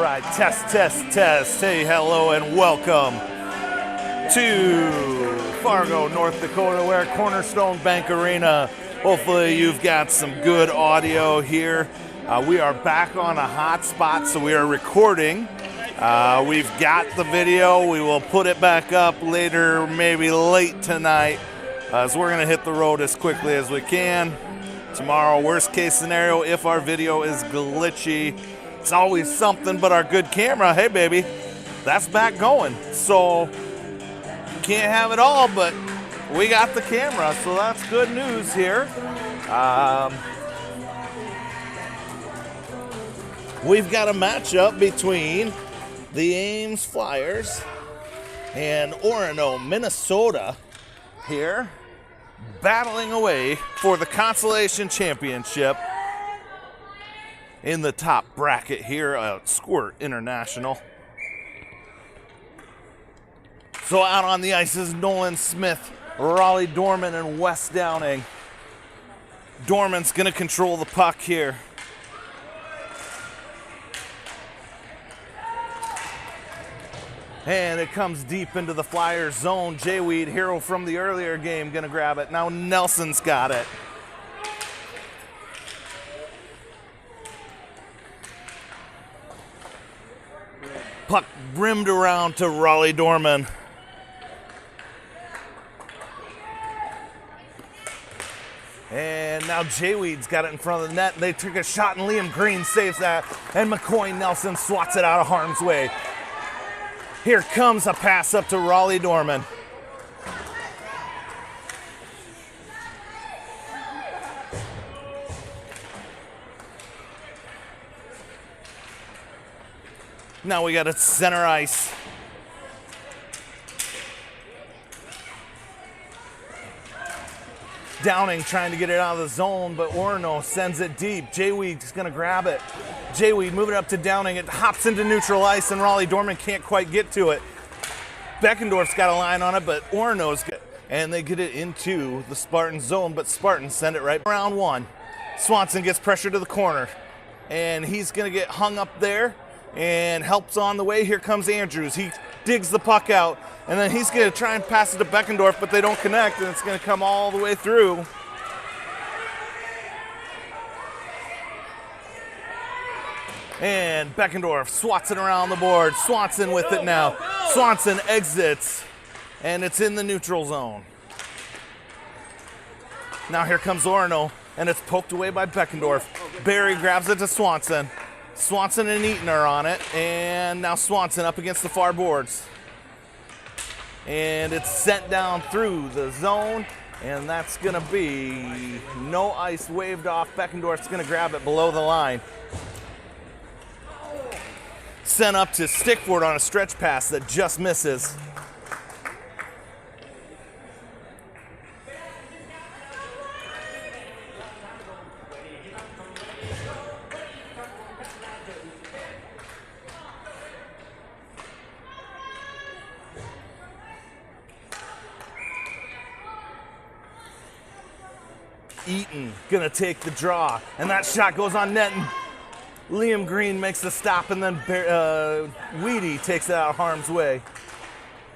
right, test. Hey, hello, and welcome to Fargo, North Dakota. We're at Cornerstone Bank Arena. Hopefully you've got some good audio here. We are back on a hot spot, so we are recording. We've got the video. We will put it back up later, maybe late tonight. So we're gonna hit the road as quickly as we can. Tomorrow, worst case scenario, if our video is glitchy, it's always something, but our good camera, hey baby, that's back going. So can't have it all, but we got the camera, so that's good news here. We've got a matchup between the Ames Flyers and Orano, Minnesota here, battling away for the consolation championship in the top bracket here at Squirt International. So out on the ice is Nolan Smith, Raleigh Dorman, and Wes Downing. Dorman's gonna control the puck here. And it comes deep into the Flyers zone. Jay Weed, hero from the earlier game, gonna grab it. Now Nelson's got it. Puck rimmed around to Raleigh Dorman. And now Jay Weed's got it in front of the net. They took a shot and Liam Green saves that. And McCoy Nelson swats it out of harm's way. Here comes a pass up to Raleigh Dorman. Now we got it center ice. Downing trying to get it out of the zone, but Orono sends it deep. Jay Weed's gonna grab it. Jay Weed moving up to Downing. It hops into neutral ice, and Raleigh Dorman can't quite get to it. Beckendorf's got a line on it, but Orono's got, and they get it into the Spartan zone, but Spartans send it right round one. Swanson gets pressure to the corner, and he's gonna get hung up there, and helps on the way. Here comes Andrews. He digs the puck out, and then he's gonna try and pass it to Beckendorf, but they don't connect, and it's gonna come all the way through. And Beckendorf swats it around the board. Swanson with it now. Swanson exits, and it's in the neutral zone. Now here comes Orono, and it's poked away by Beckendorf. Barry grabs it to Swanson. Swanson and Eaton are on it, and now Swanson up against the far boards. And it's sent down through the zone, and that's gonna be no ice waved off. Beckendorf's gonna grab it below the line. Sent up to Stickford on a stretch pass that just misses. Eaton gonna take the draw, and that shot goes on net, and Liam Green makes the stop, and then Weedy takes it out of harm's way.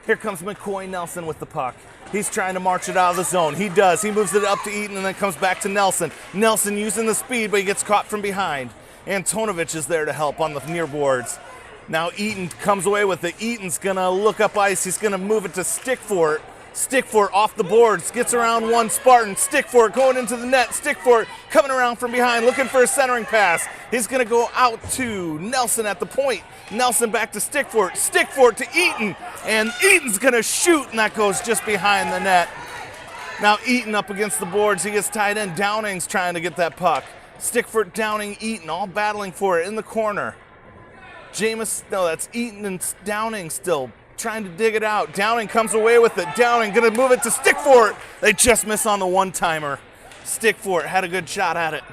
Here comes McCoy Nelson with the puck. He's trying to march it out of the zone. He does. He moves it up to Eaton and then comes back to Nelson. Nelson using the speed, but he gets caught from behind. Antonovich is there to help on the near boards. Now Eaton comes away with it. Eaton's gonna look up ice. He's gonna move it to Stickford. Stickford off the boards, gets around one Spartan. Stickford going into the net. Stickford coming around from behind, looking for a centering pass. He's gonna go out to Nelson at the point. Nelson back to Stickford. Stickford to Eaton, and Eaton's gonna shoot, and that goes just behind the net. Now Eaton up against the boards. He gets tied in. Downing's trying to get that puck. Stickford, Downing, Eaton, all battling for it in the corner. That's Eaton and Downing still trying to dig it out. Downing comes away with it. Downing gonna move it to Stickford. They just miss on the one-timer. Stickford had a good shot at it.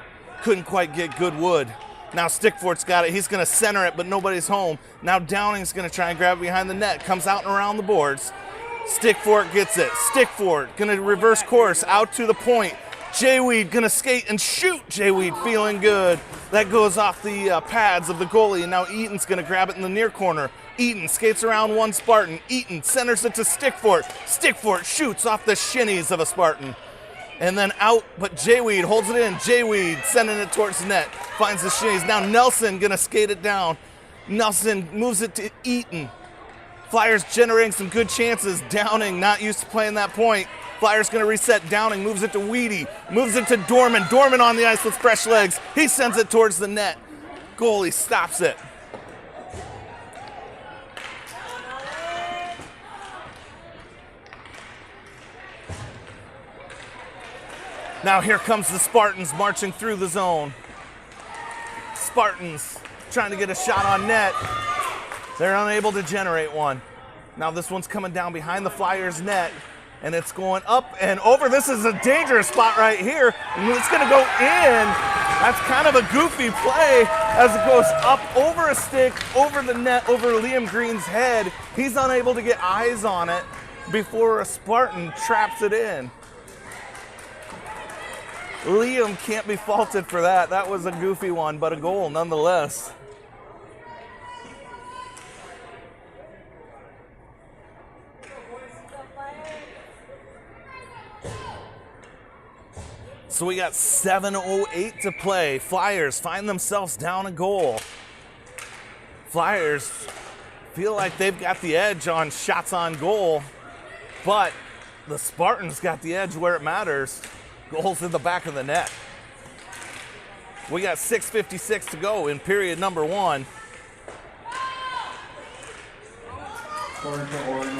Couldn't quite get good wood. Now Stickford's got it. He's gonna center it, but nobody's home. Now Downing's gonna try and grab it behind the net. Comes out and around the boards. Stickford gets it. Stickford gonna reverse course out to the point. J-Weed gonna skate and shoot. J-Weed feeling good. That goes off the pads of the goalie, and now Eaton's gonna grab it in the near corner. Eaton skates around one Spartan. Eaton centers it to Stickfort. Stickfort shoots off the shinies of a Spartan. And then out, but J-Weed holds it in. J-Weed sending it towards the net. Finds the shinies. Now Nelson gonna skate it down. Nelson moves it to Eaton. Flyers generating some good chances. Downing not used to playing that point. Flyers gonna reset. Downing moves it to Weedy. Moves it to Dorman. Dorman on the ice with fresh legs. He sends it towards the net. Goalie stops it. Now here comes the Spartans marching through the zone. Spartans trying to get a shot on net. They're unable to generate one. Now this one's coming down behind the Flyers net, and it's going up and over. This is a dangerous spot right here, and it's gonna go in. That's kind of a goofy play as it goes up over a stick, over the net, over Liam Green's head. He's unable to get eyes on it before a Spartan traps it in. Liam can't be faulted for that. That was a goofy one, but a goal nonetheless. So we got 7:08 to play. Flyers find themselves down a goal. Flyers feel like they've got the edge on shots on goal, but the Spartans got the edge where it matters. Goals in the back of the net. We got 6:56 to go in period number one.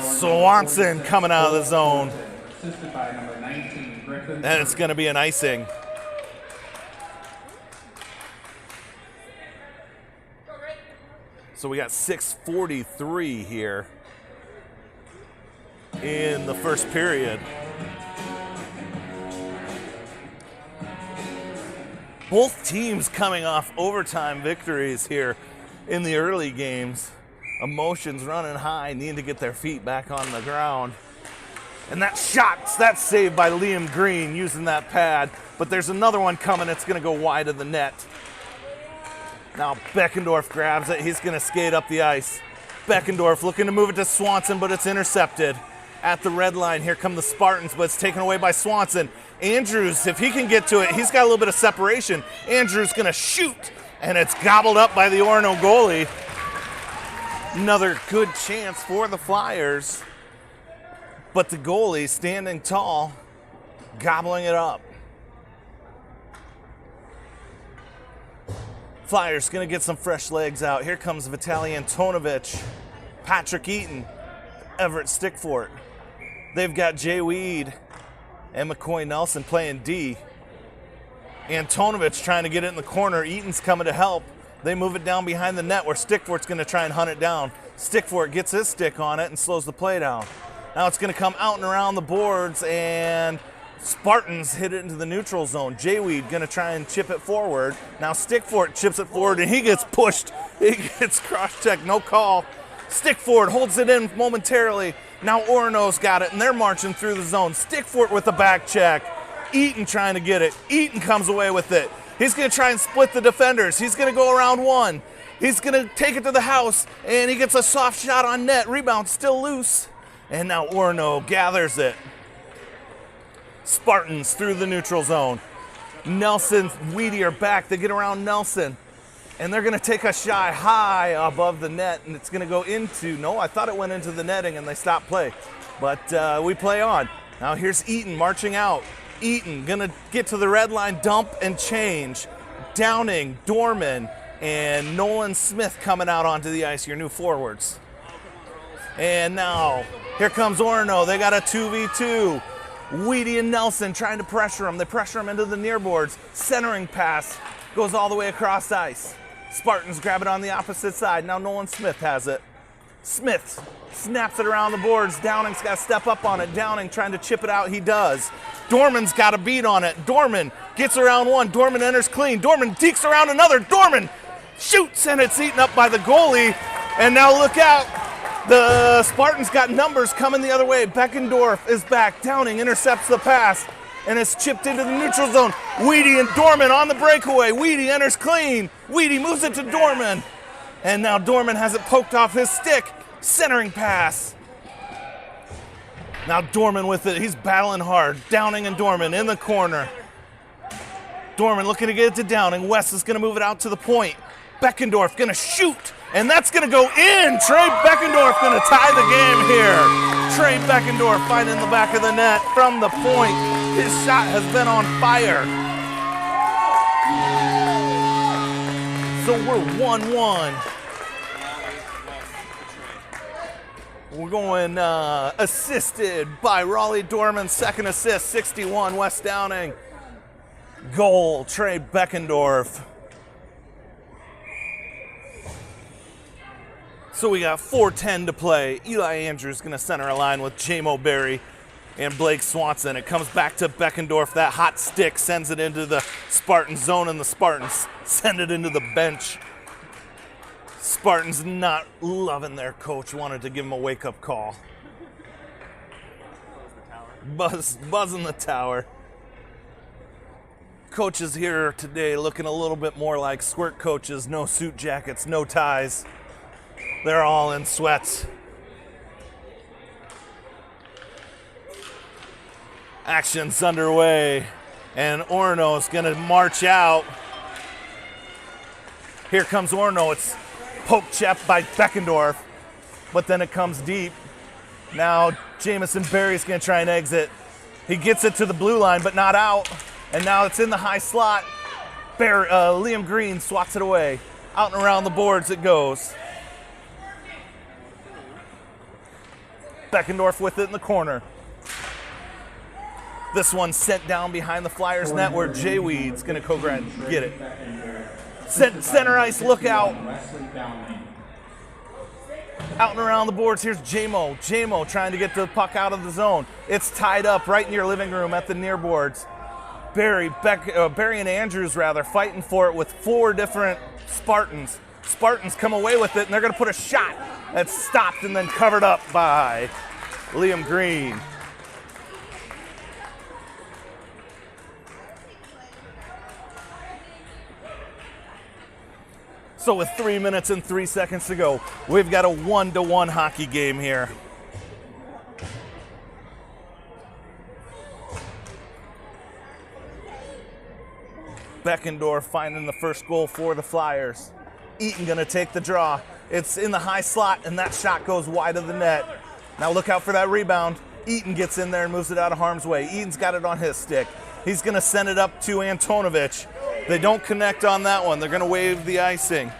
Swanson coming out of the zone. And it's going to be an icing. So we got 6:43 here in the first period. Both teams coming off overtime victories here in the early games. Emotions running high, need to get their feet back on the ground. And that shot, that's saved by Liam Green using that pad. But there's another one coming, it's gonna go wide of the net. Now Beckendorf grabs it, he's gonna skate up the ice. Beckendorf looking to move it to Swanson, but it's intercepted. At the red line, here come the Spartans, but it's taken away by Swanson. Andrews, if he can get to it, he's got a little bit of separation. Andrews gonna shoot, and it's gobbled up by the Orono goalie. Another good chance for the Flyers, but the goalie standing tall, gobbling it up. Flyers gonna get some fresh legs out. Here comes Vitaly Antonovich, Patrick Eaton, Everett Stickfort. They've got Jay Weed and McCoy Nelson playing D. Antonovich trying to get it in the corner. Eaton's coming to help. They move it down behind the net where Stickfort's going to try and hunt it down. Stickfort gets his stick on it and slows the play down. Now it's going to come out and around the boards, and Spartans hit it into the neutral zone. J-Weed going to try and chip it forward. Now Stickfort chips it forward, and he gets pushed. He gets cross-checked, no call. Stickfort holds it in momentarily. Now Orono's got it, and they're marching through the zone. Stickfort with the back check. Eaton trying to get it. Eaton comes away with it. He's going to try and split the defenders. He's going to go around one. He's going to take it to the house, and he gets a soft shot on net. Rebound still loose. And now Orono gathers it. Spartans through the neutral zone. Nelson, Weedy are back. They get around Nelson. And they're going to take a shot high above the net, and it's going to go into, no, I thought it went into the netting, and they stopped play. But we play on. Now here's Eaton marching out. Eaton going to get to the red line, dump, and change. Downing, Dorman, and Nolan Smith coming out onto the ice, your new forwards. And now, here comes Orono. They got a 2v2. Weedy and Nelson trying to pressure him. They pressure him into the near boards. Centering pass goes all the way across ice. Spartans grab it on the opposite side. Now Nolan Smith has it. Smith snaps it around the boards. Downing's got to step up on it. Downing trying to chip it out. He does. Dorman's got a beat on it. Dorman gets around one. Dorman enters clean. Dorman dekes around another. Dorman shoots, and it's eaten up by the goalie. And now look out. The Spartans got numbers coming the other way. Beckendorf is back. Downing intercepts the pass. and it's chipped into the neutral zone. Weedy and Dorman on the breakaway. Weedy enters clean. Weedy moves it to Dorman. And now Dorman has it poked off his stick. Centering pass. Now Dorman with it. He's battling hard. Downing and Dorman in the corner. Dorman looking to get it to Downing. West is going to move it out to the point. Beckendorf going to shoot. And that's going to go in. Trey Beckendorf going to tie the game here. Trey Beckendorf finding the back of the net from the point. His shot has been on fire. So we're 1-1. We're going assisted by Raleigh Dorman. Second assist, 61, West Downing. Goal, Trey Beckendorf. So we got 4:10 to play. Eli Andrews going to center a line with J-Mo Berry and Blake Swanson. It comes back to Beckendorf. That hot stick sends it into the Spartan zone, and the Spartans send it into the bench. Spartans not loving their coach. Wanted to give him a wake-up call. Buzzing the tower. Coaches here today looking a little bit more like Squirt coaches. No suit jackets, no ties. They're all in sweats. Action's underway, and Orono is going to march out. Here comes Orono. It's poke check by Beckendorf, but then it comes deep. Now Jamison Berry's going to try and exit. He gets it to the blue line, but not out. And now it's in the high slot. Liam Green swats it away. Out and around the boards it goes. Beckendorf with it in the corner. This one sent down behind the Flyers net where Jay Weed's going to go get it. Center ice, look out. Out and around the boards, here's J-Mo. J-Mo trying to get the puck out of the zone. It's tied up right in your living room at the near boards. Barry and Andrews fighting for it with 4 different Spartans. Spartans come away with it, and they're going to put a shot that's stopped and then covered up by Liam Green. So with 3 minutes and 3 seconds to go, we've got a 1-1 hockey game here. Beckendorf finding the first goal for the Flyers. Eaton gonna take the draw. It's in the high slot, and that shot goes wide of the net. Now look out for that rebound. Eaton gets in there and moves it out of harm's way. Eaton's got it on his stick. He's gonna send it up to Antonovich. They don't connect on that one. They're gonna wave the icing.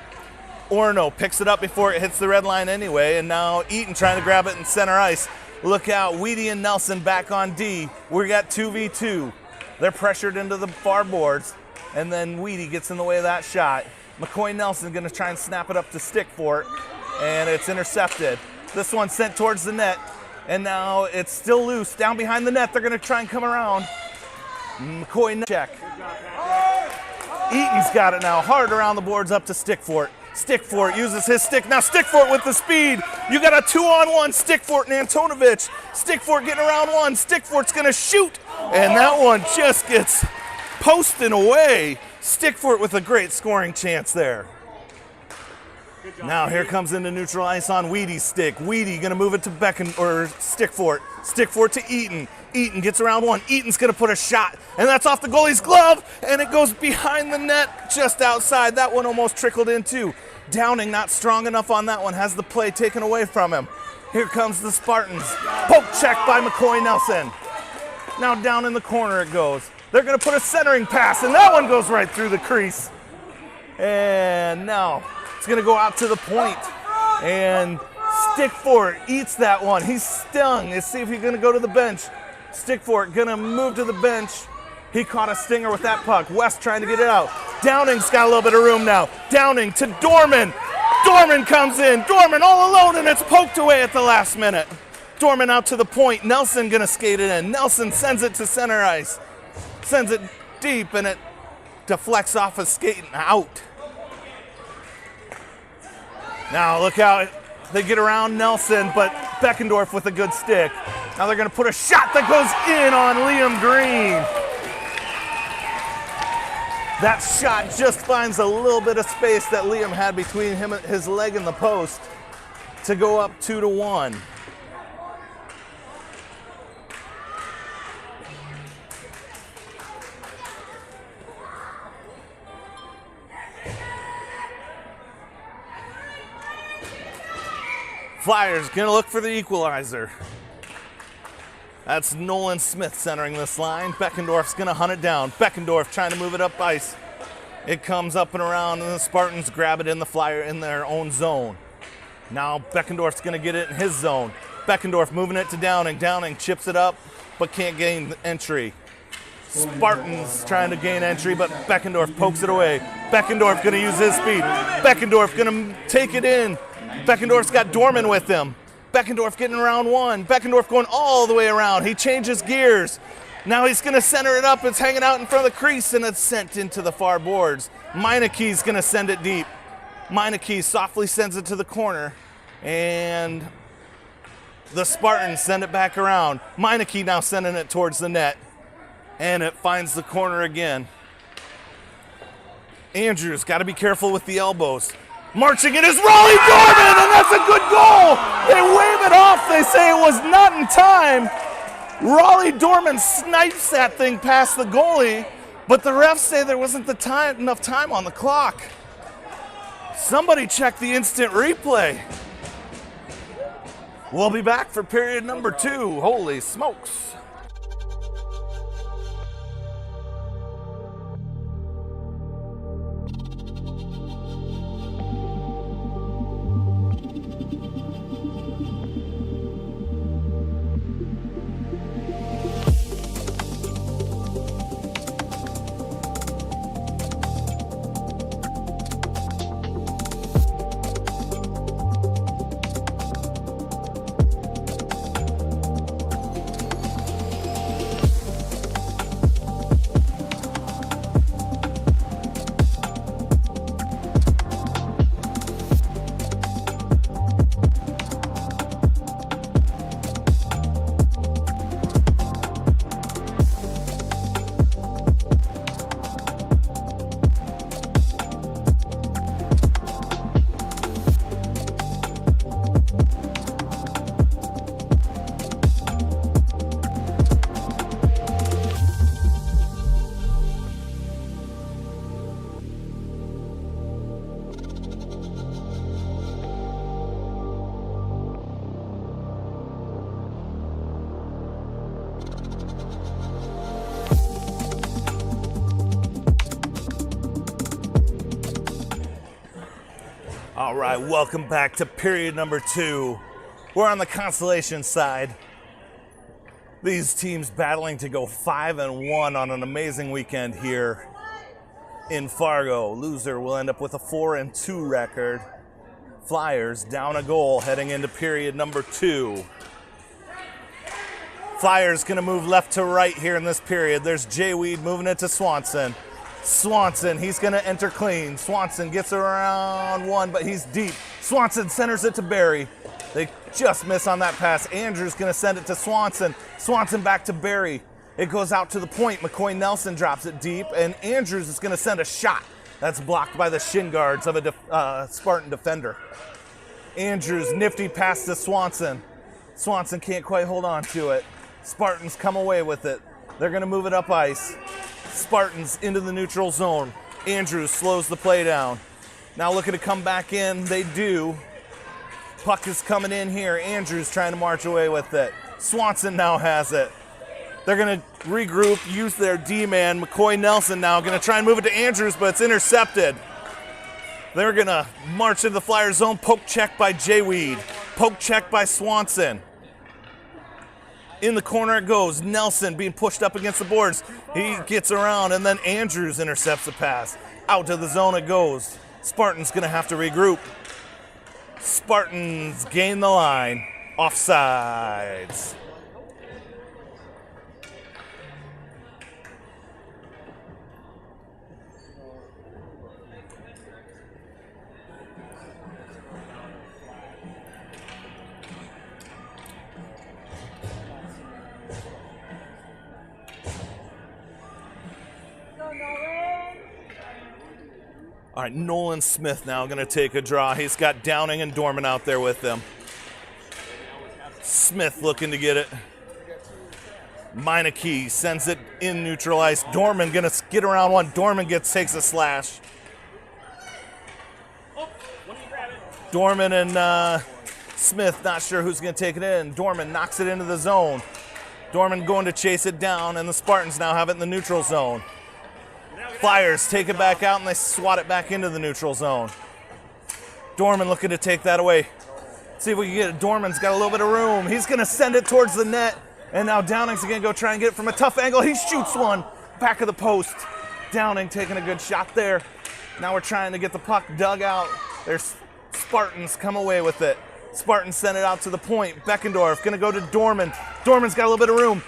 Orono picks it up before it hits the red line anyway, and now Eaton trying to grab it in center ice. Look out, Weedy and Nelson back on D. We got 2v2. They're pressured into the far boards, and then Weedy gets in the way of that shot. McCoy Nelson gonna try and snap it up to stick for it, and it's intercepted. This one sent towards the net, and now it's still loose down behind the net. They're gonna try and come around. McCoy check. Eaton's got it now, hard around the boards up to Stickfort. Stickfort uses his stick. Now Stickfort with the speed. You got a 2-on-1 Stickfort and Antonovich. Stickfort getting around one. Stickfort's gonna shoot, and that one just gets posting away. Stickfort with a great scoring chance there. Now here comes into neutral ice on Weedy's stick. Weedy gonna move it to Stickfort. Stickfort to Eaton. Eaton gets around one. Eaton's gonna put a shot, and that's off the goalie's glove, and it goes behind the net just outside. That one almost trickled in too. Downing not strong enough on that one, has the play taken away from him. Here comes the Spartans. Poke check by McCoy Nelson. Now down in the corner it goes. They're gonna put a centering pass, and that one goes right through the crease. And now it's gonna go out to the point, and Stickfort eats that one. He's stung. Let's see if he's gonna go to the bench. Stickfort gonna move to the bench. He caught a stinger with that puck. West trying to get it out. Downing's got a little bit of room now. Downing to Dorman. Dorman comes in. Dorman all alone, and it's poked away at the last minute. Dorman out to the point. Nelson gonna skate it in. Nelson sends it to center ice. Sends it deep, and it deflects off of skating out. Now look out. They get around Nelson, but Beckendorf with a good stick. Now they're gonna put a shot that goes in on Liam Green. That shot just finds a little bit of space that Liam had between him, his leg and the post to go up 2-1. Flyers gonna look for the equalizer. That's Nolan Smith centering this line. Beckendorf's gonna hunt it down. Beckendorf trying to move it up ice. It comes up and around, and the Spartans grab it in the Flyer in their own zone. Now Beckendorf's gonna get it in his zone. Beckendorf moving it to Downing. Downing chips it up, but can't gain entry. Spartans trying to gain entry, but Beckendorf pokes it away. Beckendorf gonna use his speed. Beckendorf gonna take it in. Beckendorf's got Dorman with him. Beckendorf getting around one. Beckendorf going all the way around. He changes gears. Now he's going to center it up. It's hanging out in front of the crease, and it's sent into the far boards. Meinike's going to send it deep. Meineke softly sends it to the corner, and the Spartans send it back around. Meineke now sending it towards the net, and it finds the corner again. Andrews got to be careful with the elbows. Marching it is Raleigh Dorman, and that's a good goal. They wave it off. They say it was not in time. Raleigh Dorman snipes that thing past the goalie, but the refs say there wasn't enough time on the clock. Somebody check the instant replay. We'll be back for period number 2. Holy smokes. All right, welcome back to period number 2. We're on the consolation side. These teams battling to go 5-1 on an amazing weekend here in Fargo. Loser will end up with a 4-2 record. Flyers down a goal heading into period number 2. Flyers gonna move left to right here in this period. There's Jay Weed moving it to Swanson. Swanson, he's gonna enter clean. Swanson gets around one, but he's deep. Swanson centers it to Barry. They just miss on that pass. Andrews gonna send it to Swanson. Swanson back to Barry. It goes out to the point. McCoy Nelson drops it deep, and Andrews is gonna send a shot. That's blocked by the shin guards of a Spartan defender. Andrews, nifty pass to Swanson. Swanson can't quite hold on to it. Spartans come away with it. They're gonna move it up ice. Spartans into the neutral zone. Andrews slows the play down. Now looking to come back in, they do. Puck is coming in here. Andrews trying to march away with it. Swanson now has it. They're gonna regroup, use their D-man. McCoy Nelson now gonna try and move it to Andrews, but it's intercepted. They're gonna march into the Flyer zone. Poke check by Jay Weed. Poke check by Swanson. In the corner it goes. Nelson being pushed up against the boards. He gets around, and then Andrews intercepts the pass. Out to the zone it goes. Spartans gonna have to regroup. Spartans gain the line. Offsides. All right, Nolan Smith now going to take a draw. He's got Downing and Dorman out there with him. Smith looking to get it. Meineke sends it in neutral ice. Dorman going to skid around one. Dorman takes a slash. Dorman and Smith not sure who's going to take it in. Dorman knocks it into the zone. Dorman going to chase it down, and the Spartans now have it in the neutral zone. Flyers take it back out, and they swat it back into the neutral zone. Dorman looking to take that away. See if we can get it. Dorman's got a little bit of room. He's going to send it towards the net, and now Downing's going to go try and get it from a tough angle. He shoots one back of the post. Downing taking a good shot there. Now we're trying to get the puck dug out. There's Spartans come away with it. Spartans send it out to the point. Beckendorf going to go to Dorman. Dorman's got a little bit of room.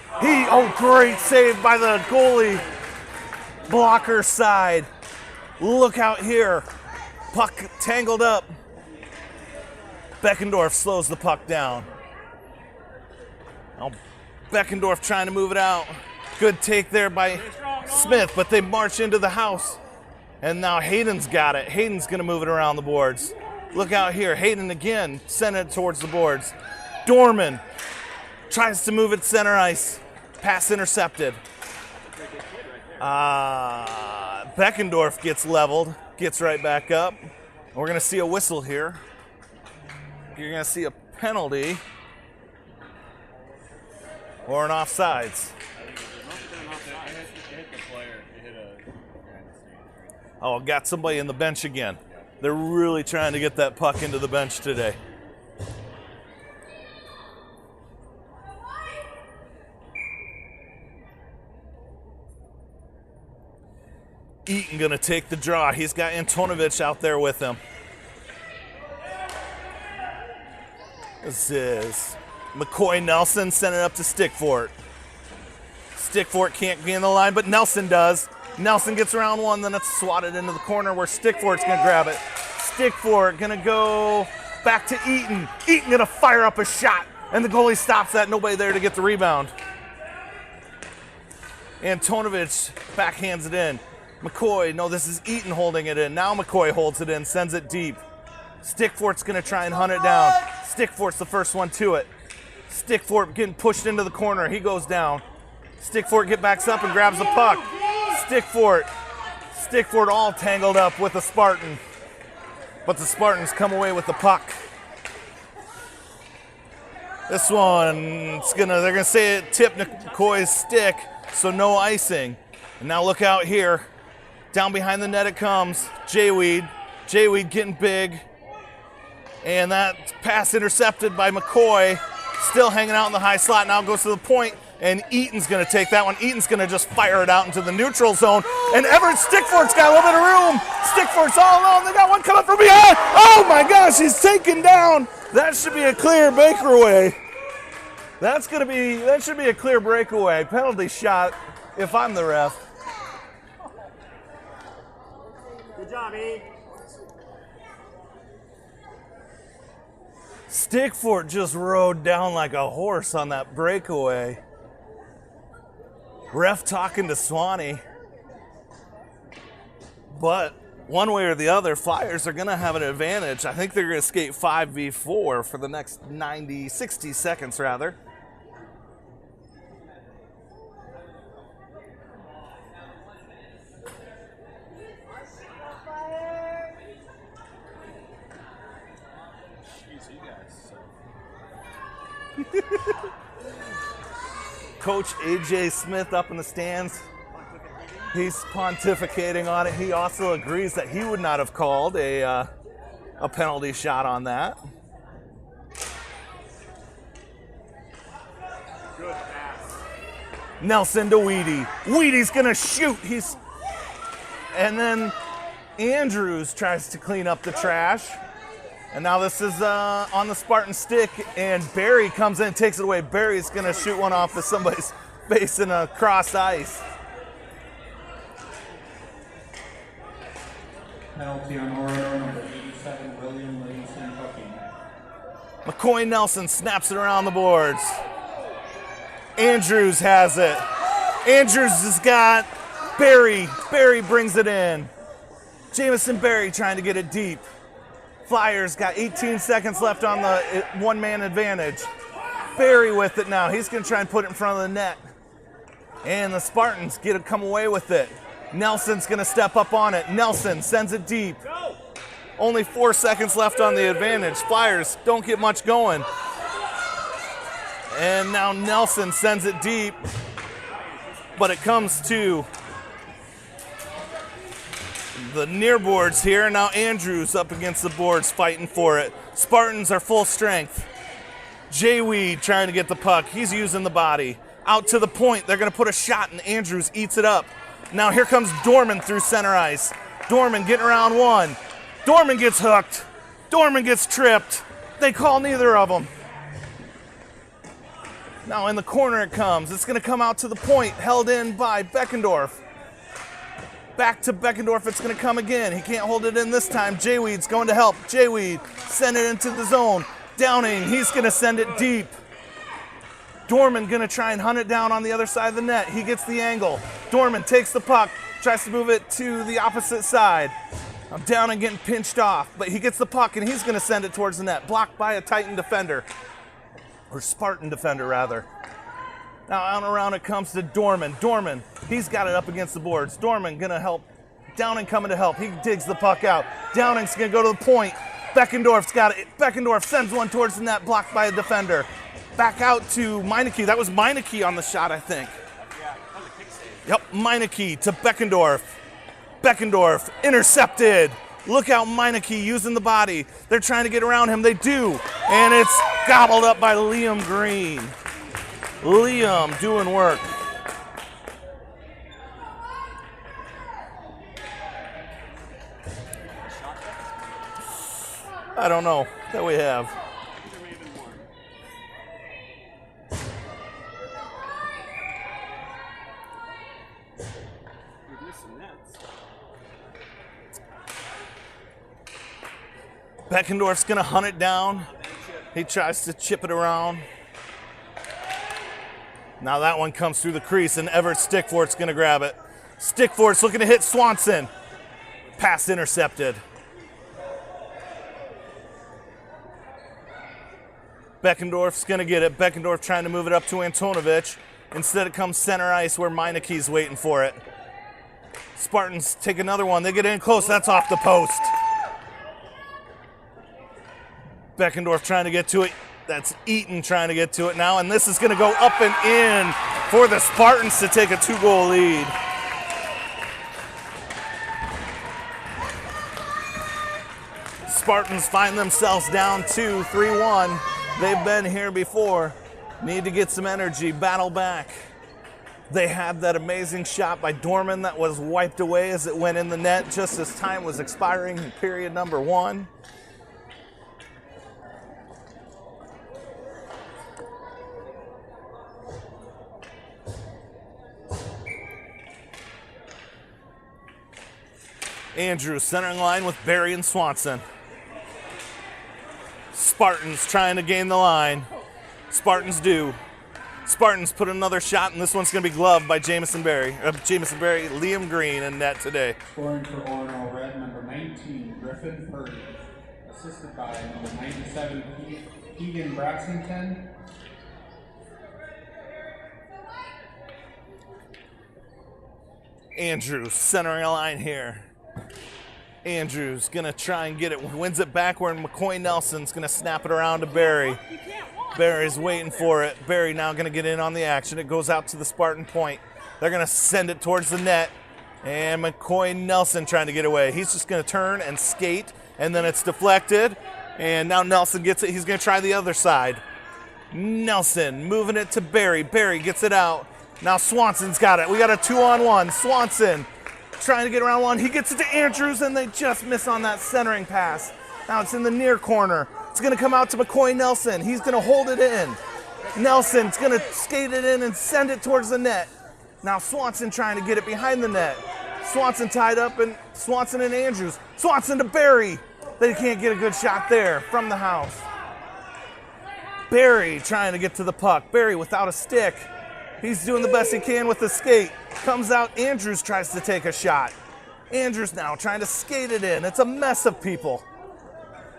Great save by the goalie. Blocker side. Look out here. Puck tangled up. Beckendorf slows the puck down. Now Beckendorf trying to move it out. Good take there by Smith, but they march into the house. And now Hayden's got it. Hayden's going to move it around the boards. Look out here. Hayden again, send it towards the boards. Dorman tries to move it center ice. Pass intercepted. Beckendorf gets leveled, gets right back up. We're going to see a whistle here. You're going to see a penalty or an offsides. Oh, got somebody in the bench again. They're really trying to get that puck into the bench today. Eaton gonna take the draw. He's got Antonovich out there with him. This is McCoy Nelson sending it up to Stickfort. Stickfort can't be in the line, but Nelson does. Nelson gets around one, then it's swatted into the corner where Stickfort's gonna grab it. Stickfort gonna go back to Eaton. Eaton gonna fire up a shot, and the goalie stops that. Nobody there to get the rebound. Antonovich backhands it in. McCoy, no, this is Eaton holding it in. Now McCoy holds it in, sends it deep. Stickfort's gonna try and hunt it down. Stickfort's the first one to it. Stickfort getting pushed into the corner. He goes down. Stickfort backs up and grabs the puck. Stickfort all tangled up with the Spartan. But the Spartans come away with the puck. This one, they're gonna say it tipped McCoy's stick, so no icing. And now look out here. Down behind the net it comes. Jayweed getting big. And that pass intercepted by McCoy. Still hanging out in the high slot. Now goes to the point. And Eaton's going to take that one. Eaton's going to just fire it out into the neutral zone. And Everett Stickfort's got a little bit of room. Stickfort's all alone. They got one coming from behind. Oh my gosh, he's taken down. That should be a clear breakaway. That should be a clear breakaway. Penalty shot if I'm the ref. Good job, E. Stickfort just rode down like a horse on that breakaway. Ref talking to Swanee. But one way or the other, Flyers are going to have an advantage. I think they're going to skate 5v4 for the next 60 seconds rather. Coach AJ Smith up in the stands. He's pontificating on it. He also agrees that he would not have called a penalty shot on that. Good pass. Nelson to Weedy. Weedy's gonna shoot. And then Andrews tries to clean up the trash. And now this is on the Spartan stick, and Barry comes in and takes it away. Barry's going to shoot one off of somebody's face in a cross ice. Penalty on Orono, number 87, William Livingston Cooking. McCoy Nelson snaps it around the boards. Andrews has it. Andrews has got Barry. Barry brings it in. Jamison Berry trying to get it deep. Flyers got 18 seconds left on the one-man advantage. Berry with it now. He's going to try and put it in front of the net. And the Spartans get to come away with it. Nelson's going to step up on it. Nelson sends it deep. Only 4 seconds left on the advantage. Flyers don't get much going. And now Nelson sends it deep. But it comes to the near boards here. Now Andrews up against the boards fighting for it. Spartans are full strength. J-Weed trying to get the puck. He's using the body. Out to the point. They're going to put a shot and Andrews eats it up. Now here comes Dorman through center ice. Dorman getting around one. Dorman gets hooked. Dorman gets tripped. They call neither of them. Now in the corner it comes. It's going to come out to the point. Held in by Beckendorf. Back to Beckendorf. It's going to come again. He can't hold it in this time. J-Weed's going to help. J-Weed send it into the zone. Downing. He's going to send it deep. Dorman going to try and hunt it down on the other side of the net. He gets the angle. Dorman takes the puck. Tries to move it to the opposite side. Now Downing getting pinched off. But he gets the puck and he's going to send it towards the net. Blocked by a Titan defender. Or Spartan defender, rather. Now out and around it comes to Dorman. Dorman, he's got it up against the boards. Dorman gonna help. Downing coming to help. He digs the puck out. Downing's gonna go to the point. Beckendorf's got it. Beckendorf sends one towards the net, blocked by a defender. Back out to Meineke. That was Meineke on the shot, I think. Yeah, that was a kick save. Yep, Meineke to Beckendorf. Beckendorf intercepted. Look out, Meineke using the body. They're trying to get around him. They do. And it's gobbled up by Liam Green. Liam doing work. I don't know that we have. There may have been one. We've missed some nets. Beckendorf's gonna hunt it down. He tries to chip it around. Now that one comes through the crease and Everett Stickfort's gonna grab it. Stickfort's looking to hit Swanson. Pass intercepted. Beckendorf's gonna get it. Beckendorf trying to move it up to Antonovich. Instead it comes center ice where Meineke's waiting for it. Spartans take another one. They get in close. That's off the post. Beckendorf trying to get to it. That's Eaton trying to get to it now, and this is going to go up and in for the Spartans to take a 2-goal lead. Spartans find themselves down 2-3-1. They've been here before. Need to get some energy, battle back. They had that amazing shot by Dorman that was wiped away as it went in the net just as time was expiring in period number 1. Andrews centering line with Berry and Swanson. Spartans trying to gain the line. Spartans do. Spartans put another shot, and this one's going to be gloved by Jamison Berry. Liam Green in net today. Scoring for Orono Red, number 19, Griffin Purdy. Assisted by number 97, Keegan Braxington. Andrews centering a line here. Andrews gonna try and get it, wins it backward, and McCoy Nelson's gonna snap it around to Berry. Berry's waiting for it. Berry now gonna get in on the action. It goes out to the Spartan point. They're gonna send it towards the net, and McCoy Nelson trying to get away. He's just gonna turn and skate, and then it's deflected, and now Nelson gets it. He's gonna try the other side. Nelson moving it to Berry. Berry gets it out. Now Swanson's got it. We got a 2-on-1. Swanson trying to get around one. He gets it to Andrews, and they just miss on that centering pass. Now it's in the near corner. It's going to come out to McCoy Nelson. He's going to hold it in. Nelson's going to skate it in and send it towards the net. Now Swanson trying to get it behind the net. Swanson tied up, and Swanson and Andrews. Swanson to Berry. They can't get a good shot there from the house. Berry trying to get to the puck. Berry without a stick. He's doing the best he can with the skate. Comes out, Andrews tries to take a shot. Andrews now trying to skate it in. It's a mess of people.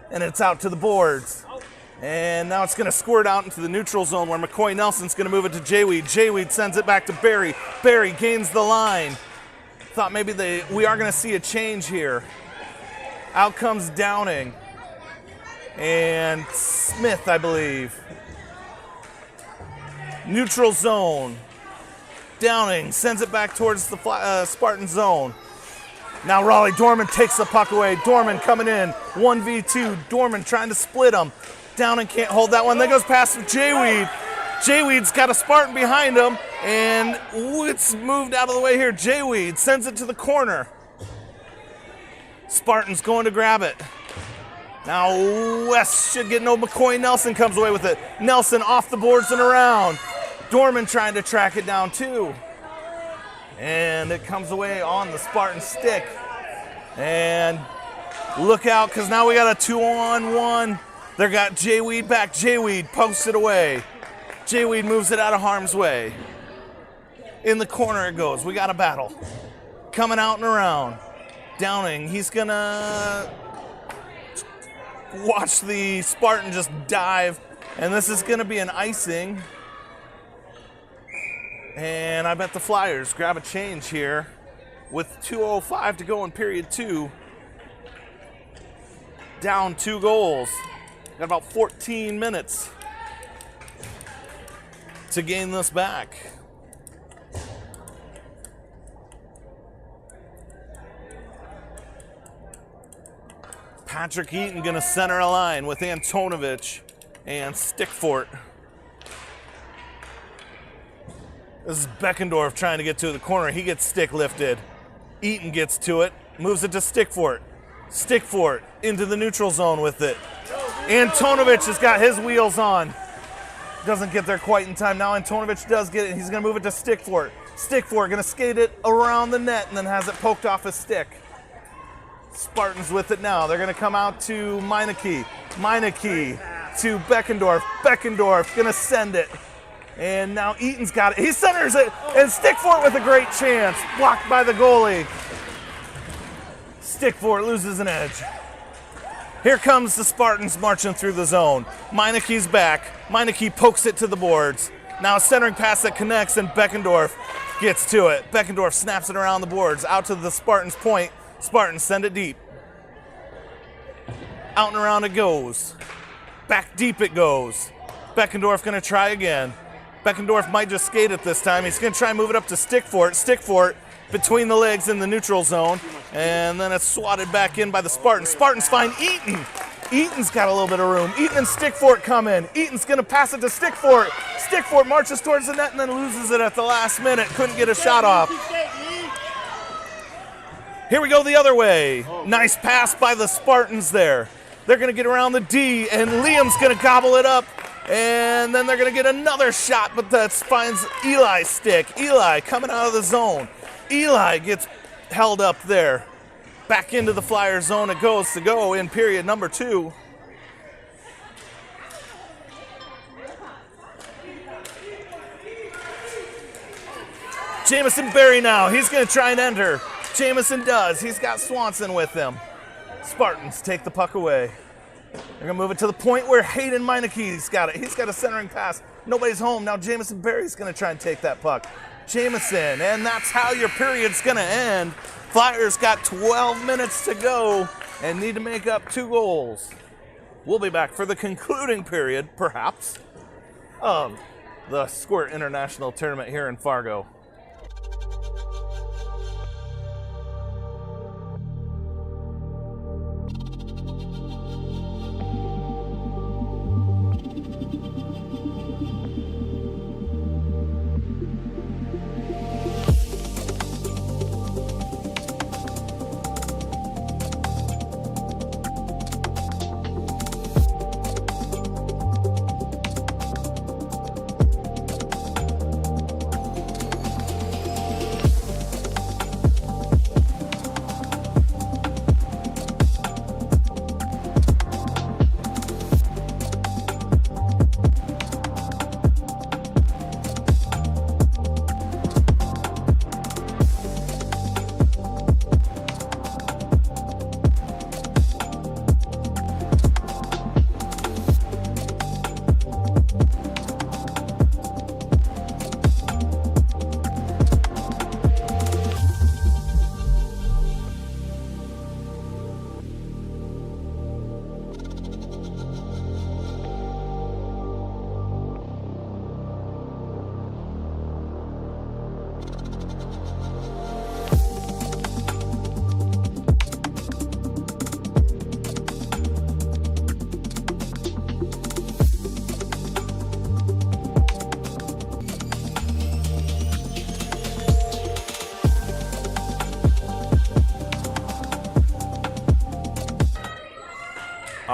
And it's out to the boards. And now it's going to squirt out into the neutral zone where McCoy Nelson's going to move it to Jayweed. Jayweed sends it back to Barry. Barry gains the line. Thought maybe we are going to see a change here. Out comes Downing. And Smith, I believe. Neutral zone. Downing sends it back towards the Spartan zone. Now Raleigh Dorman takes the puck away. Dorman coming in, 1v2. Dorman trying to split him. Downing can't hold that one. Then goes past Jayweed. Jayweed's got a Spartan behind him, and it's moved out of the way here. Jayweed sends it to the corner. Spartan's going to grab it. Now West should get no. McCoy Nelson comes away with it. Nelson off the boards and around. Dorman trying to track it down too. And it comes away on the Spartan stick. And look out, because now we got a 2-on-1. They got Jayweed back. Jayweed pokes it away. Jayweed moves it out of harm's way. In the corner it goes. We got a battle. Coming out and around. Downing, he's going to watch the Spartan just dive. And this is going to be an icing. And I bet the Flyers grab a change here with 2:05 to go in period 2. Down 2 goals. Got about 14 minutes to gain this back. Patrick Eaton gonna center a line with Antonovich and Stickfort. This is Beckendorf trying to get to the corner. He gets stick lifted. Eaton gets to it, moves it to Stickfort. Stickfort into the neutral zone with it. Antonovich has got his wheels on. Doesn't get there quite in time. Now Antonovich does get it. He's going to move it to Stickfort. Stickfort going to skate it around the net and then has it poked off his stick. Spartans with it now. They're going to come out to Meineke. Meineke to Beckendorf. Beckendorf going to send it. And now Eaton's got it. He centers it, and Stickfort with a great chance. Blocked by the goalie. Stickfort loses an edge. Here comes the Spartans marching through the zone. Meineke's back. Meineke pokes it to the boards. Now a centering pass that connects, and Beckendorf gets to it. Beckendorf snaps it around the boards, out to the Spartans' point. Spartans send it deep. Out and around it goes. Back deep it goes. Beckendorf gonna try again. Beckendorf might just skate it this time. He's going to try and move it up to Stickfort. Stickfort between the legs in the neutral zone. And then it's swatted back in by the Spartans. Spartans find Eaton. Eaton's got a little bit of room. Eaton and Stickfort come in. Eaton's going to pass it to Stickfort. Stickfort marches towards the net and then loses it at the last minute. Couldn't get a shot off. Here we go the other way. Nice pass by the Spartans there. They're going to get around the D, and Liam's going to gobble it up. And then they're going to get another shot, but that finds Eli's stick. Eli coming out of the zone. Eli gets held up there. Back into the Flyer zone it goes to go in period number 2. Jamison Berry now. He's going to try and enter. Jamison does. He's got Swanson with him. Spartans take the puck away. They're going to move it to the point where Hayden Meineke's got it. He's got a centering pass. Nobody's home. Now Jamison Berry's going to try and take that puck. Jamison, and that's how your period's going to end. Flyers got 12 minutes to go and need to make up 2 goals. We'll be back for the concluding period, perhaps, of the Squirt International Tournament here in Fargo.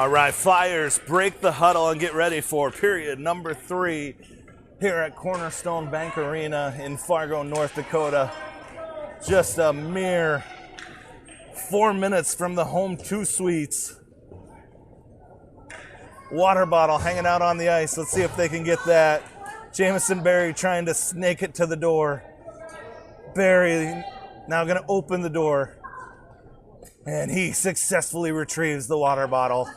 All right, Flyers break the huddle and get ready for period number 3 here at Cornerstone Bank Arena in Fargo, North Dakota. Just a mere 4 minutes from the home 2 suites. Water bottle hanging out on the ice. Let's see if they can get that. Jamison Berry trying to snake it to the door. Berry now going to open the door. And he successfully retrieves the water bottle.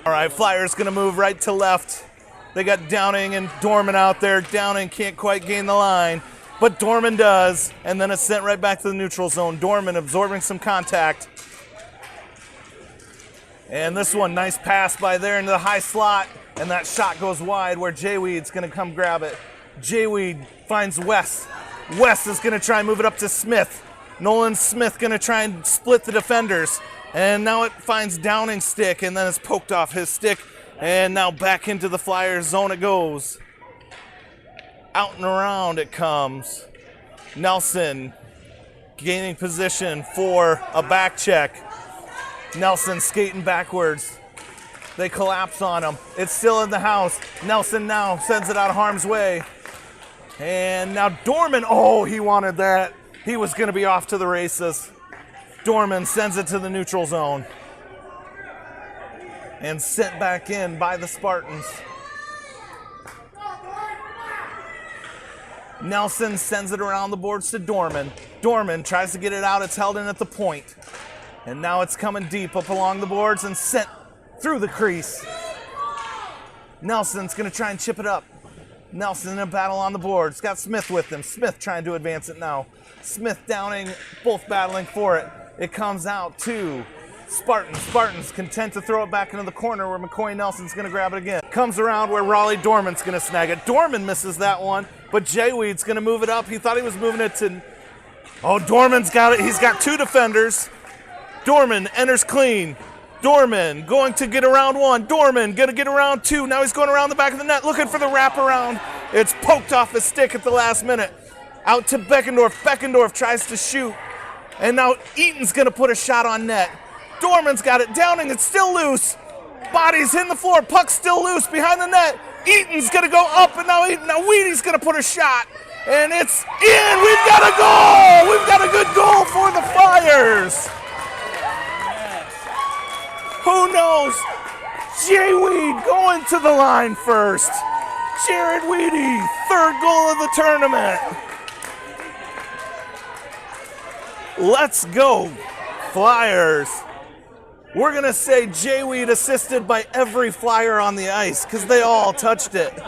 All right, Flyers going to move right to left. They got Downing and Dorman out there. Downing can't quite gain the line, but Dorman does, and then it's sent right back to the neutral zone. Dorman absorbing some contact. And this one, nice pass by there into the high slot, and that shot goes wide where Jayweed's going to come grab it. Jayweed finds West. West is going to try and move it up to Smith. Nolan Smith going to try and split the defenders. And now it finds Downing's stick, and then it's poked off his stick. And now back into the Flyers zone it goes. Out and around it comes. Nelson gaining position for a back check. Nelson skating backwards. They collapse on him. It's still in the house. Nelson now sends it out of harm's way. And now Dorman, oh, he wanted that. He was going to be off to the races. Dorman sends it to the neutral zone. And sent back in by the Spartans. Nelson sends it around the boards to Dorman. Dorman tries to get it out. It's held in at the point. And now it's coming deep up along the boards and sent through the crease. Nelson's going to try and chip it up. Nelson in a battle on the boards. Got Smith with him. Smith trying to advance it now. Smith, Downing, both battling for it. It comes out to Spartans. Spartans content to throw it back into the corner where McCoy Nelson's going to grab it again. Comes around where Raleigh Dorman's going to snag it. Dorman misses that one, but Jayweed's going to move it up. He thought he was moving it to... Oh, Dorman's got it. He's got 2 defenders. Dorman enters clean. Dorman going to get around 1. Dorman going to get around 2. Now he's going around the back of the net looking for the wraparound. It's poked off his stick at the last minute. Out to Beckendorf. Beckendorf tries to shoot. And now Eaton's going to put a shot on net. Dorman's got it. Downing, it's still loose. Body's hitting the floor. Puck's still loose behind the net. Eaton's going to go up, and now Wheaty's going to put a shot. And it's in. We've got a goal. We've got a good goal for the Flyers. Who knows? Jayweed going to the line first. Jared Wheaty, 3rd goal of the tournament. Let's go, Flyers. We're going to say Jayweed assisted by every Flyer on the ice because they all touched it.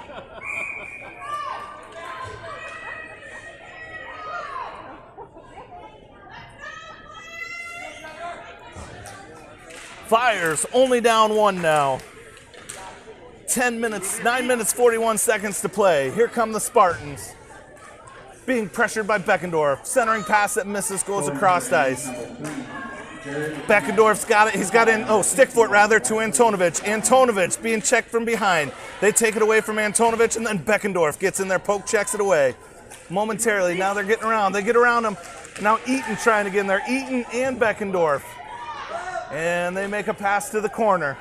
Flyers only down 1 now. 9 minutes, 41 seconds to play. Here come the Spartans. Being pressured by Beckendorf. Centering pass that misses, goes across ice. Beckendorf's got it. He's got in, stick foot rather, to Antonovich. Antonovich being checked from behind. They take it away from Antonovich, and then Beckendorf gets in there, poke checks it away. Momentarily, now they're getting around. They get around him. Now Eaton trying to get in there. Eaton and Beckendorf. And they make a pass to the corner.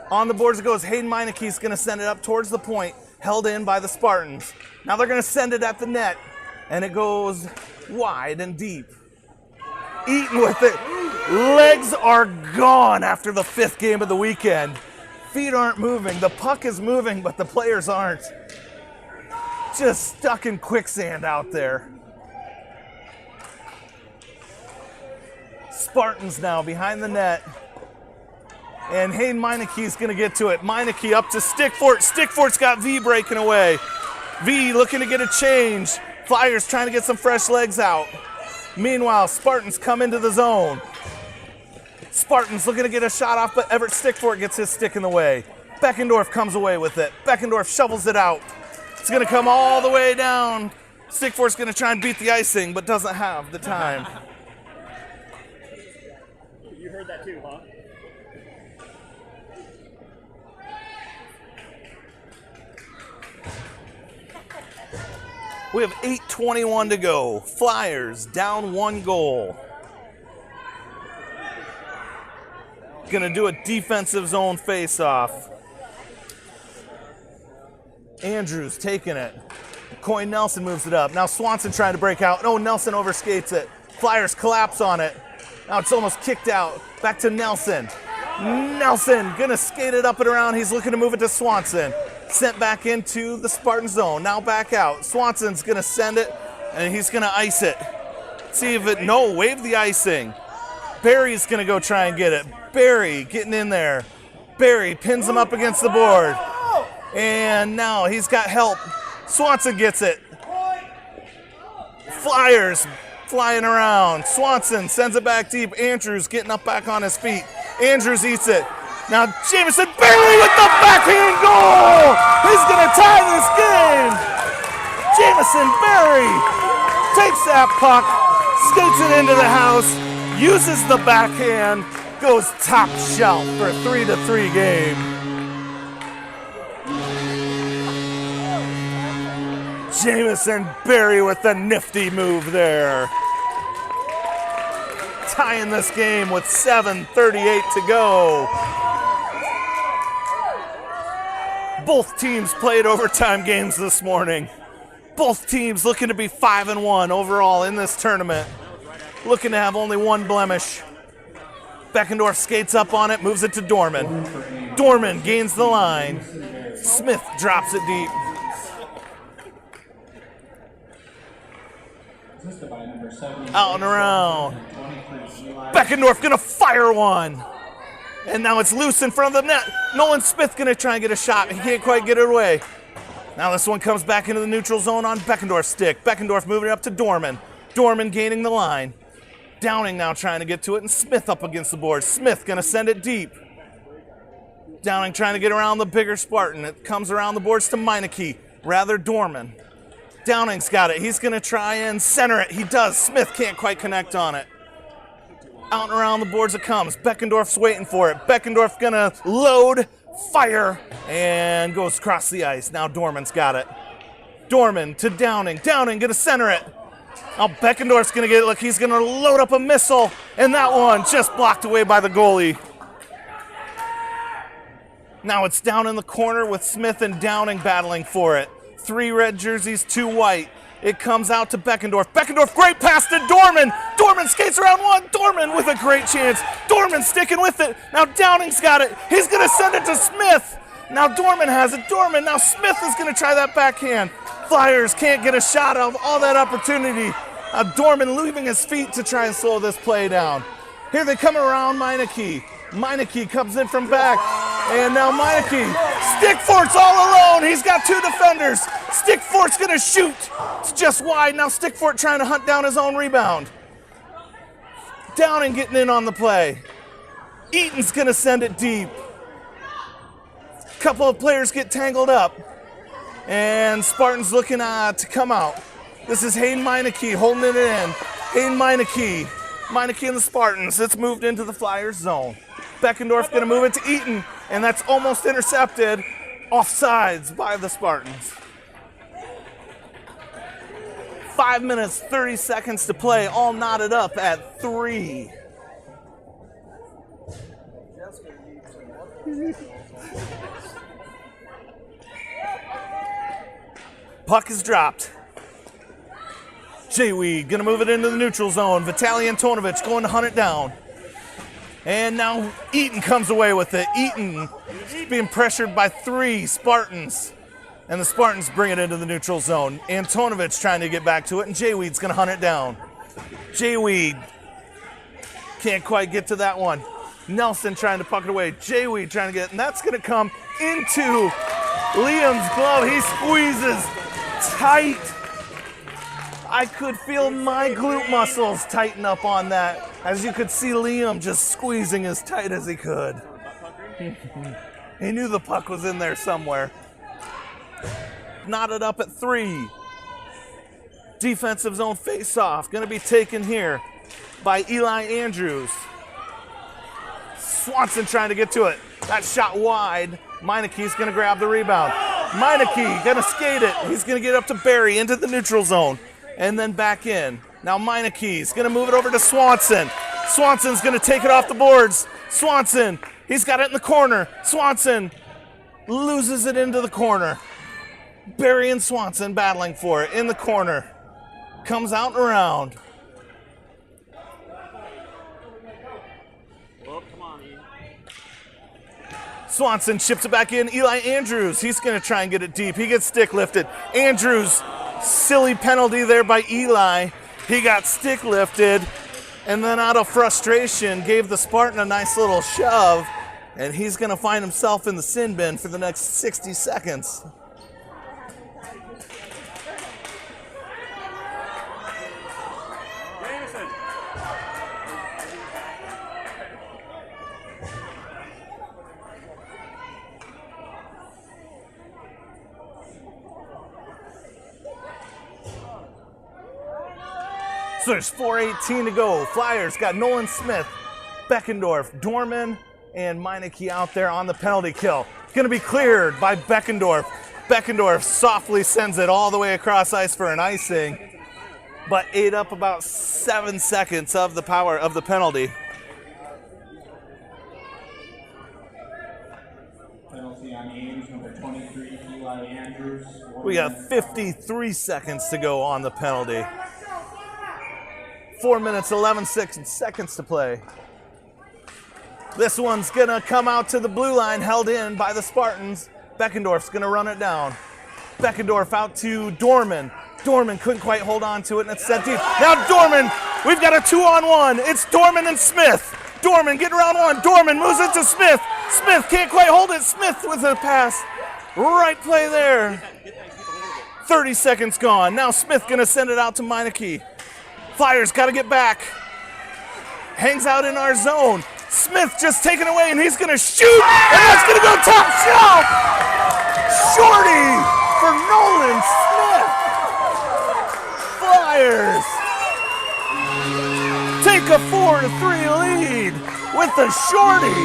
On the boards it goes. Hayden Meineke's going to send it up towards the point, held in by the Spartans. Now they're going to send it at the net, and it goes wide and deep. Eaton with it. Legs are gone after the 5th game of the weekend. Feet aren't moving. The puck is moving, but the players aren't. Just stuck in quicksand out there. Spartans now behind the net. And Hayden Meineke's going to get to it. Meineke up to Stickfort. Stickfort's got V breaking away. V looking to get a change. Flyers trying to get some fresh legs out. Meanwhile, Spartans come into the zone. Spartans looking to get a shot off, but Everett Stickfort gets his stick in the way. Beckendorf comes away with it. Beckendorf shovels it out. It's going to come all the way down. Stickfort's going to try and beat the icing, but doesn't have the time. You heard that too, huh? We have 8:21 to go. Flyers down 1 goal. Gonna do a defensive zone face-off. Andrews taking it. Coy Nelson moves it up. Now Swanson trying to break out. No, Nelson overskates it. Flyers collapse on it. Now it's almost kicked out. Back to Nelson. Nelson gonna skate it up and around. He's looking to move it to Swanson. Sent back into the Spartan zone. Now back out. Swanson's gonna send it, and he's gonna ice it. See if it, no, wave the icing. Barry's gonna go try and get it. Barry getting in there. Barry pins him up against the board. And now he's got help. Swanson gets it. Flyers flying around. Swanson sends it back deep. Andrews getting up back on his feet. Andrews eats it. Now Jamison Barry with the backhand goal! He's gonna tie this game! Jamison Barry takes that puck, skates it into the house, uses the backhand, goes top shelf for a 3-3 game. Jamison Barry with the nifty move there. Tying this game with 7:38 to go. Both teams played overtime games this morning. Both teams looking to be 5-1 overall in this tournament. Looking to have only one blemish. Beckendorf skates up on it, moves it to Dorman. Dorman gains the line. Smith drops it deep. Out and around. Beckendorf gonna fire one. And now it's loose in front of the net. Nolan Smith gonna try and get a shot. He can't quite get it away. Now this one comes back into the neutral zone on Beckendorf's stick. Beckendorf moving it up to Dorman. Dorman gaining the line. Downing now trying to get to it, and Smith up against the board. Smith gonna send it deep. Downing trying to get around the bigger Spartan. It comes around the boards to Meineke. Rather Dorman. Downing's got it. He's gonna try and center it. He does. Smith can't quite connect on it. Out and around the boards it comes. Beckendorf's waiting for it. Beckendorf gonna load, fire, and goes across the ice. Now Dorman's got it. Dorman to Downing. Downing gonna center it. Now Beckendorf's gonna get it. Look, he's gonna load up a missile, and that one just blocked away by the goalie. Now it's down in the corner with Smith and Downing battling for it. 3 red jerseys, 2 white. It comes out to Beckendorf. Beckendorf, great pass to Dorman. Dorman skates around one. Dorman with a great chance. Dorman sticking with it. Now Downing's got it. He's going to send it to Smith. Now Dorman has it. Dorman, now Smith is going to try that backhand. Flyers can't get a shot of all that opportunity. Dorman leaving his feet to try and slow this play down. Here they come around Meineke. Meineke comes in from back. And now Meineke. Stickfort's all alone. He's got 2 defenders. Stickfort's going to shoot. It's just wide. Now Stickfort trying to hunt down his own rebound. Downing getting in on the play. Eaton's going to send it deep. A couple of players get tangled up. And Spartan's looking to come out. This is Hayden Meineke holding it in. Hayden Meineke. Meineke and the Spartans. It's moved into the Flyers zone. Beckendorf going to move it to Eaton. And that's almost intercepted. Offsides by the Spartans. 5 minutes, 30 seconds to play, all knotted up at 3. Puck is dropped. Jayweed gonna move it into the neutral zone. Vitaly Antonovich going to hunt it down. And now Eaton comes away with it. Eaton being pressured by 3 Spartans. And the Spartans bring it into the neutral zone. Antonovich trying to get back to it, and Jayweed's going to hunt it down. Jayweed can't quite get to that one. Nelson trying to puck it away. Jayweed trying to get it, and that's going to come into Liam's glove. He squeezes tight. I could feel my glute muscles tighten up on that. As you could see Liam just squeezing as tight as he could. He knew the puck was in there somewhere. Knotted up at 3. Defensive zone face-off. Going to be taken here by Eli Andrews. Swanson trying to get to it. That shot wide. Meineke's going to grab the rebound. Meineke gonna skate it. He's gonna get up to Barry into the neutral zone and then back in. Now Meineke's gonna move it over to Swanson. Swanson's gonna take it off the boards. Swanson, he's got it in the corner. Swanson loses it into the corner. Barry and Swanson battling for it in the corner. Comes out and around. Swanson chips it back in. Eli Andrews, he's going to try and get it deep. He gets stick lifted. Andrews, silly penalty there by Eli. He got stick lifted and then out of frustration gave the Spartan a nice little shove, and he's going to find himself in the sin bin for the next 60 seconds. So there's 4:18 to go. Flyers got Nolan Smith, Beckendorf, Dorman, and Meineke out there on the penalty kill. It's going to be cleared by Beckendorf. Beckendorf softly sends it all the way across ice for an icing, but ate up about 7 seconds of the power of the penalty. Penalty on Ames, number 23, Eli Andrews. We got 53 seconds to go on the penalty. 4 minutes, 11 seconds to play. This one's gonna come out to the blue line, held in by the Spartans. Beckendorf's gonna run it down. Beckendorf out to Dorman. Dorman couldn't quite hold on to it, and it's sent deep. Now Dorman, we've got a 2-on-1. It's Dorman and Smith. Dorman getting around one. Dorman moves it to Smith. Smith can't quite hold it. Smith with a pass. Right play there. 30 seconds gone. Now Smith gonna send it out to Meineke. Flyers got to get back. Hangs out in our zone. Smith just taken away, and he's going to shoot, and that's going to go top shelf. Shorty for Nolan Smith. Flyers take a 4-3 lead with the shorty.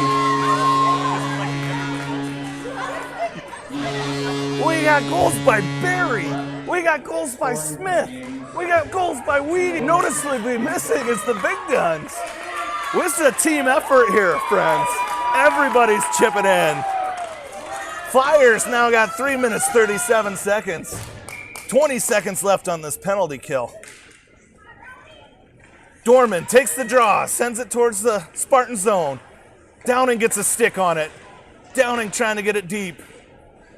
We got goals by Barry. We got goals by Smith. We got goals by Weedy. Noticeably missing is the big guns. This is a team effort here, friends. Everybody's chipping in. Flyers now got 3 minutes, 37 seconds. 20 seconds left on this penalty kill. Dorman takes the draw, sends it towards the Spartan zone. Downing gets a stick on it. Downing trying to get it deep.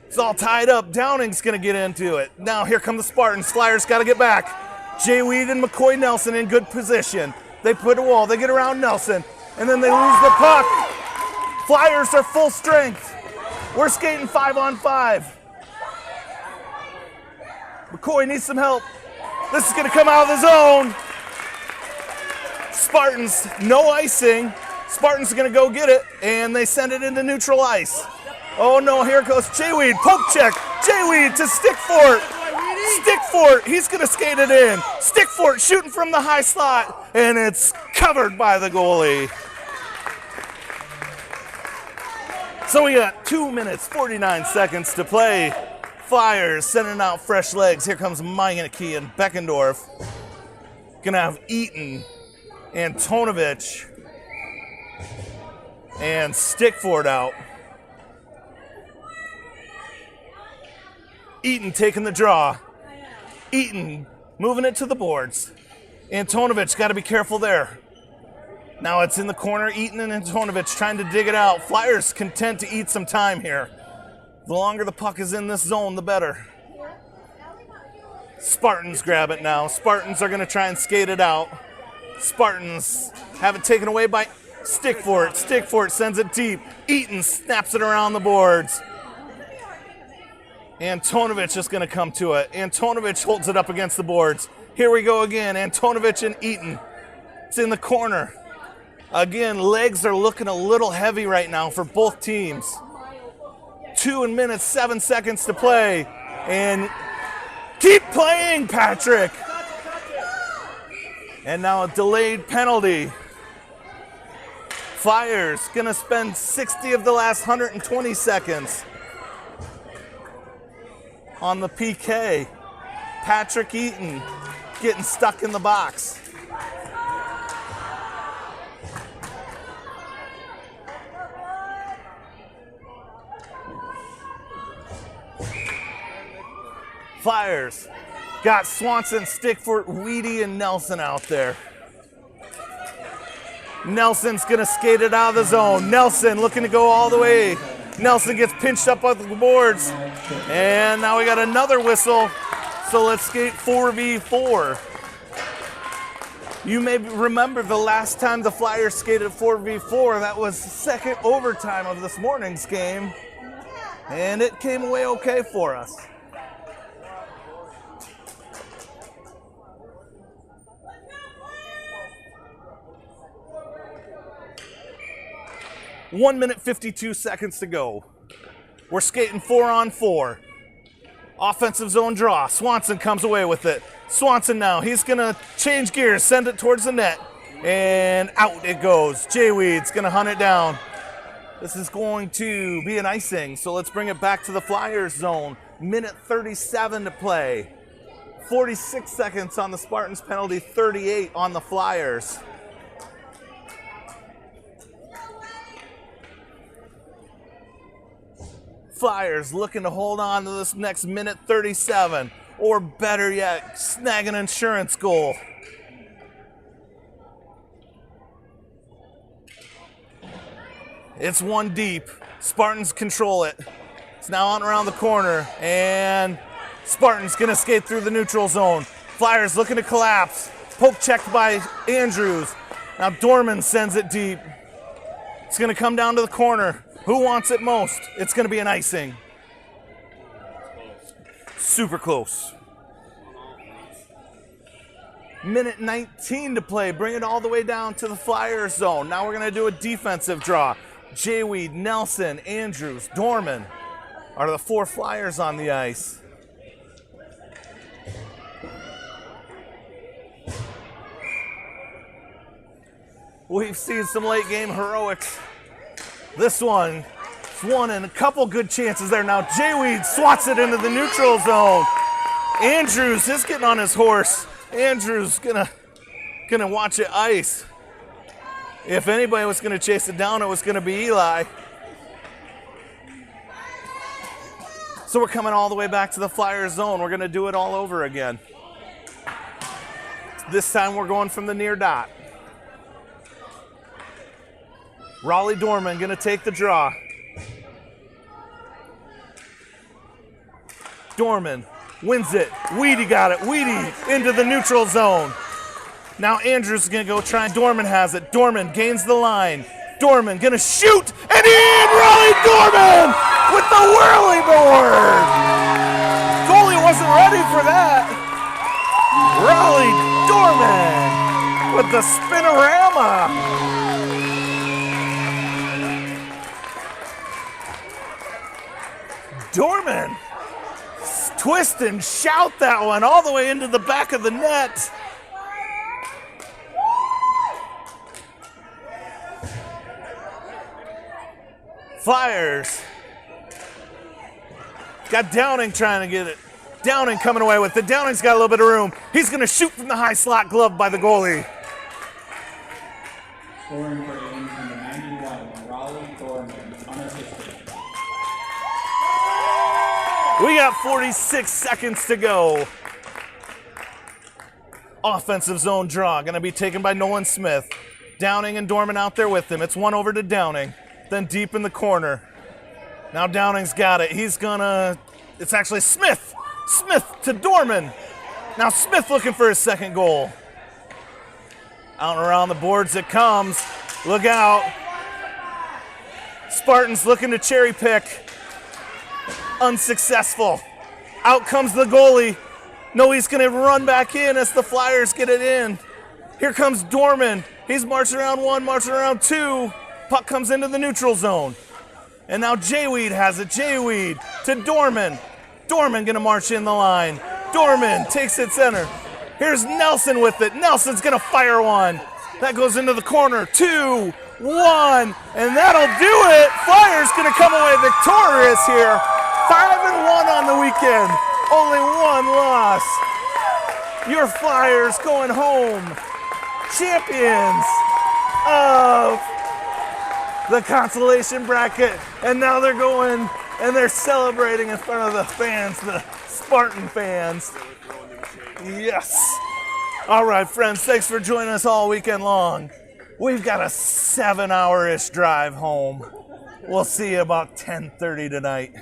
It's all tied up. Downing's going to get into it. Now here come the Spartans. Flyers got to get back. Jay Weed and McCoy Nelson in good position. They put a wall. They get around Nelson, and then they lose the puck. Flyers are full strength. We're skating 5-on-5. McCoy needs some help. This is going to come out of the zone. Spartans, no icing. Spartans are going to go get it, and they send it into neutral ice. Oh no, here goes Jayweed, poke check. Jayweed to Stickfort. Stickfort, he's gonna skate it in. Stickfort shooting from the high slot, and it's covered by the goalie. So we got 2 minutes, 49 seconds to play. Flyers sending out fresh legs. Here comes Meineke and Beckendorf. Gonna have Eaton, Antonovich, and Stickfort out. Eaton taking the draw. Eaton moving it to the boards. Antonovich got to be careful there. Now it's in the corner. Eaton and Antonovich trying to dig it out. Flyers content to eat some time here. The longer the puck is in this zone, the better. Spartans grab it now. Spartans are going to try and skate it out. Spartans have it taken away by Stickfort. Stickfort sends it deep. Eaton snaps it around the boards. Antonovich is going to come to it. Antonovich holds it up against the boards. Here we go again. Antonovich and Eaton. It's in the corner. Again, legs are looking a little heavy right now for both teams. 2 minutes, 7 seconds to play. And keep playing, Patrick. And now a delayed penalty. Flyers going to spend 60 of the last 120 seconds. on the PK. Patrick Eaton getting stuck in the box. Flyers got Swanson, Stickford, Weedy, and Nelson out there. Nelson's gonna skate it out of the zone. Nelson looking to go all the way. Nelson gets pinched up on the boards. And now we got another whistle. So let's skate 4v4. You may remember the last time the Flyers skated 4v4, that was the second overtime of this morning's game. And it came away okay for us. One minute, 52 seconds to go. We're skating 4-on-4. Offensive zone draw. Swanson comes away with it. Swanson now, he's gonna change gears, send it towards the net, and out it goes. Jayweed's gonna hunt it down. This is going to be an icing, so let's bring it back to the Flyers zone. Minute 37 to play. 46 seconds on the Spartans penalty, 38 on the Flyers. Flyers looking to hold on to this next minute 37, or better yet, snag an insurance goal. It's one deep. Spartans control it. It's now on around the corner, and Spartans gonna skate through the neutral zone. Flyers looking to collapse. Poke checked by Andrews. Now Dorman sends it deep. It's gonna come down to the corner. Who wants it most? It's going to be an icing. Super close. Minute 19 to play. Bring it all the way down to the Flyers zone. Now we're going to do a defensive draw. Jayweed, Nelson, Andrews, Dorman are the four Flyers on the ice. We've seen some late game heroics. This one, it's one and a couple good chances there. Now Jayweed swats it into the neutral zone. Andrews is getting on his horse. Andrews gonna watch it ice. If anybody was gonna chase it down, it was gonna be Eli. So we're coming all the way back to the Flyers zone. We're gonna do it all over again. This time we're going from the near dot. Raleigh Dorman gonna take the draw. Dorman wins it. Weedy got it. Weedy into the neutral zone. Now Andrews is gonna go try and Dorman has it. Dorman gains the line. Dorman gonna shoot and in! Raleigh Dorman with the whirly board! Goalie wasn't ready for that. Raleigh Dorman with the spinorama. Dorman, twist and shout that one all the way into the back of the net. Flyers got Downing trying to get it. Downing coming away with it. Downing's got a little bit of room. He's going to shoot from the high slot glove by the goalie. Scoring for game number 91, Raleigh Dorman, unassisted. We got 46 seconds to go. Offensive zone draw, gonna be taken by Nolan Smith. Downing and Dorman out there with him. It's one over to Downing, then deep in the corner. Now Downing's got it. It's actually Smith. Smith to Dorman. Now Smith looking for his second goal. Out and around the boards it comes. Look out. Spartans looking to cherry pick. Unsuccessful. Out comes the goalie. No, he's going to run back in as the Flyers get it in. Here comes Dorman. He's marching around one, marching around two. Puck comes into the neutral zone. And now Jayweed has it. Jayweed to Dorman. Dorman going to march in the line. Dorman takes it center. Here's Nelson with it. Nelson's going to fire one. That goes into the corner. 2, 1, and that'll do it. Flyers going to come away victorious here. 5-1 on the weekend. Only one loss. Your Flyers going home. Champions of the consolation bracket. And now they're going and they're celebrating in front of the fans, the Spartan fans. Yes. All right, friends, thanks for joining us all weekend long. We've got a 7-hour-ish drive home. We'll see you about 10:30 tonight.